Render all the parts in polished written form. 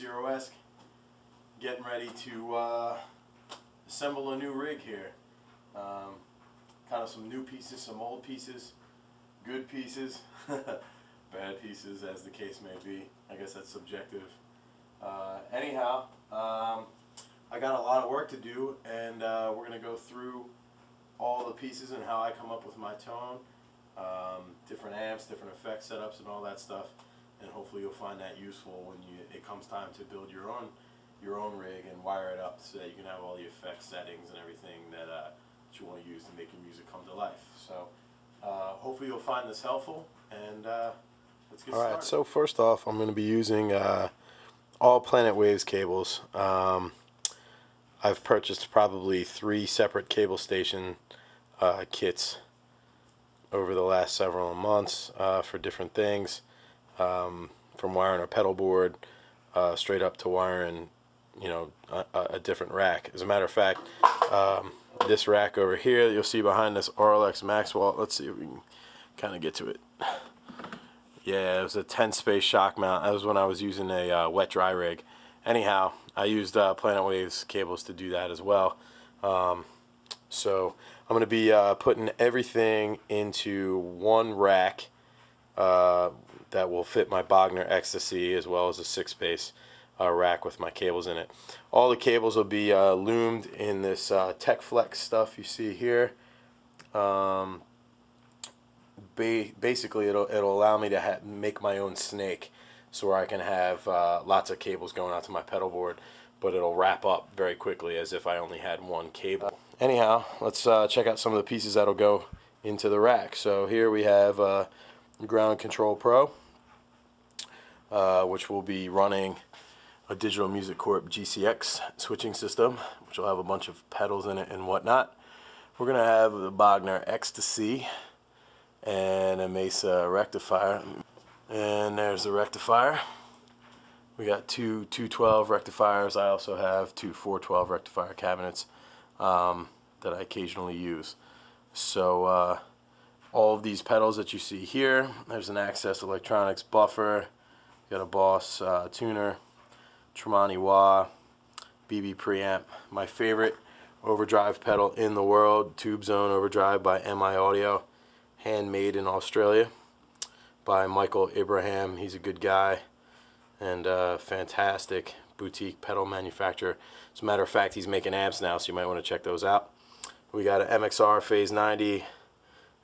Zeroesque, getting ready to assemble a new rig here. Kind of some new pieces, some old pieces, good pieces, bad pieces as the case may be. I guess that's subjective. Anyhow, I got a lot of work to do, and we're going to go through all the pieces and how I come up with my tone, different amps, different effect setups and all that stuff, and hopefully you'll find that useful when it comes time to build your own rig and wire it up so that you can have all the effect settings and everything that you want to use to make your music come to life. So hopefully you'll find this helpful, and let's get started. Alright, so first off, I'm going to be using all Planet Waves cables. I've purchased probably 3 separate cable station kits over the last several months for different things, from wiring a pedal board straight up to wiring, you know, a different rack. As a matter of fact, this rack over here that you'll see behind this RLX Maxwell, let's see if we can kind of get to it. Yeah, it was a 10-space shock mount. That was when I was using a wet dry rig. Anyhow, I used Planet Waves cables to do that as well. So I'm going to be putting everything into one rack that will fit my Bogner Ecstasy, as well as a 6-space rack with my cables in it. All the cables will be loomed in this Tech Flex stuff you see here. Basically, it'll allow me to make my own snake, so where I can have lots of cables going out to my pedal board, but it'll wrap up very quickly as if I only had one cable. Anyhow, let's check out some of the pieces that'll go into the rack. So here we have Ground Control Pro, which will be running a Digital Music Corp GCX switching system, which will have a bunch of pedals in it and whatnot. We're going to have the Bogner Ecstasy and a Mesa rectifier. And there's the rectifier. We got two 212 rectifiers. I also have 2 412 rectifier cabinets that I occasionally use. So all of these pedals that you see here, there's an Access Electronics buffer, got a Boss tuner, Tremonti wah, BB preamp. My favorite overdrive pedal in the world, Tube Zone Overdrive by MI Audio, handmade in Australia by Michael Abraham. He's a good guy and fantastic boutique pedal manufacturer. As a matter of fact, he's making amps now, so you might want to check those out. We got an MXR Phase 90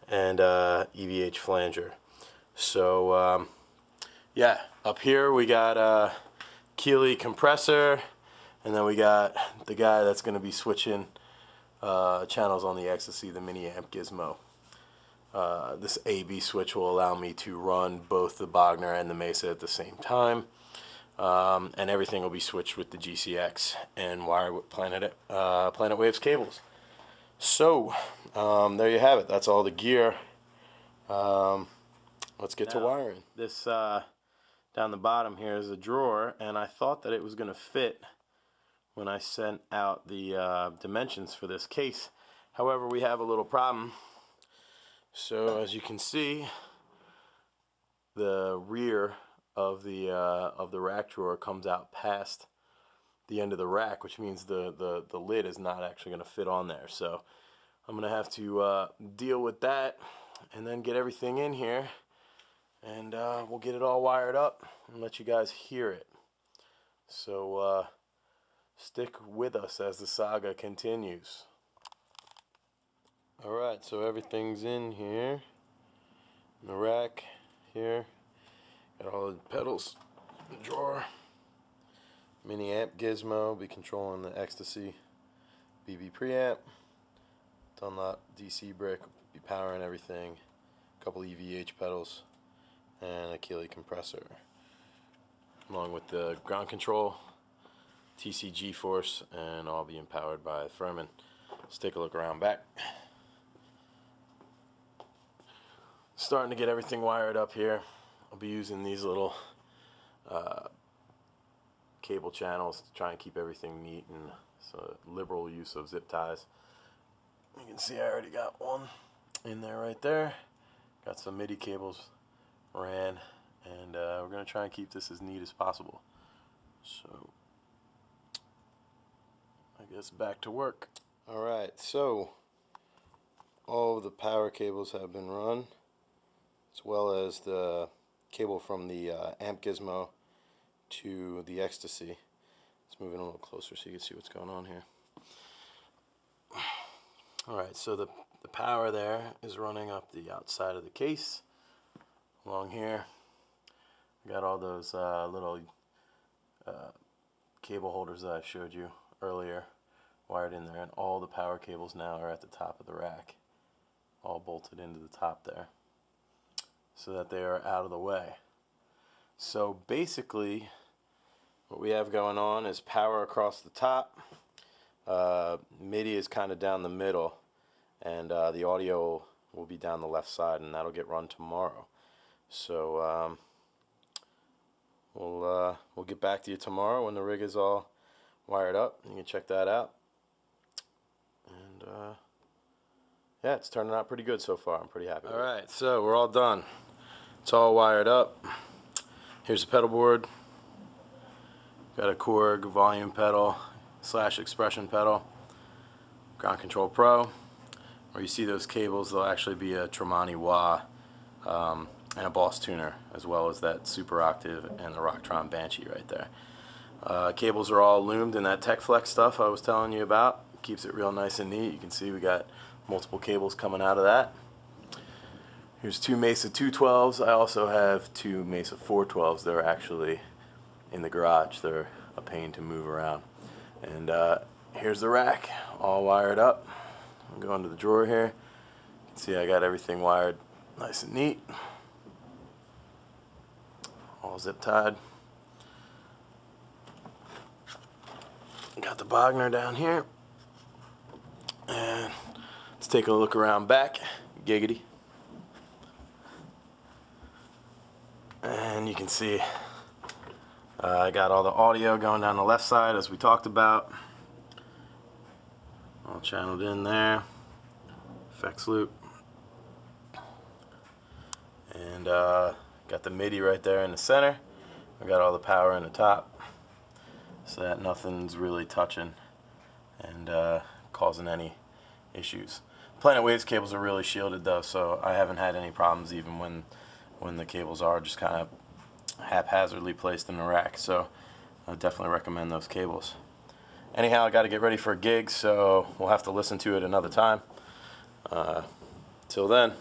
and EVH flanger. So yeah, up here we got Keeley compressor, and then we got the guy that's going to be switching channels on the Ecstasy, the mini amp gizmo. This AB switch will allow me to run both the Bogner and the Mesa at the same time, and everything will be switched with the GCX and wired with Planet Waves cables. So there you have it. That's all the gear. Let's get to wiring. This down the bottom here is a drawer, and I thought that it was going to fit when I sent out the dimensions for this case. However, we have a little problem. So as you can see, the rear of the rack drawer comes out past the end of the rack, which means the lid is not actually going to fit on there. So I'm going to have to deal with that and then get everything in here, and we'll get it all wired up and let you guys hear it. So stick with us as the saga continues. Alright, so everything's in here, in the rack here, got all the pedals in the drawer, mini amp gizmo, be controlling the Ecstasy, BB preamp, Dunlop DC brick, be powering everything, a couple EVH pedals, and a Keeley compressor, along with the ground control, TCG force, and all being powered by Furman. Let's take a look around back. Starting to get everything wired up here. I'll be using these little cable channels to try and keep everything neat, and so liberal use of zip ties. You can see I already got one in there right there. Got some MIDI cables ran, and we're going to try and keep this as neat as possible. So I guess back to work. Alright, so all of the power cables have been run, as well as the cable from the amp gizmo to the ecstasy. Let's move in a little closer so you can see what's going on here. Alright, so the power there is running up the outside of the case. Along here, we got all those little cable holders that I showed you earlier wired in there, and all the power cables now are at the top of the rack, all bolted into the top there, so that they are out of the way. So basically what we have going on is power across the top, MIDI is kind of down the middle, and the audio will be down the left side, and that'll get run tomorrow. So we'll get back to you tomorrow when the rig is all wired up. You can check that out. And yeah, it's turning out pretty good so far. I'm pretty happy with it. Alright, so we're all done. It's all wired up. Here's the pedal board. Got a Korg volume pedal / expression pedal. Ground Control Pro. Where you see those cables, there'll actually be a Tremonti wah and a Boss tuner, as well as that Super Octave and the Rocktron Banshee right there. Cables are all loomed in that TechFlex stuff I was telling you about. Keeps it real nice and neat. You can see we got multiple cables coming out of that. Here's two Mesa 212s. I also have two Mesa 412s that are actually in the garage. They're a pain to move around. And here's the rack, all wired up. I'll go into the drawer here. You can see I got everything wired nice and neat. All zip tied. Got the Bogner down here. And let's take a look around back. Giggity. And you can see I got all the audio going down the left side as we talked about. All channeled in there. Effects loop. And got the MIDI right there in the center. I got all the power in the top, so that nothing's really touching and causing any issues. Planet Waves cables are really shielded though, so I haven't had any problems even when the cables are just kind of haphazardly placed in the rack. So I definitely recommend those cables. Anyhow, I got to get ready for a gig, so we'll have to listen to it another time. Till then.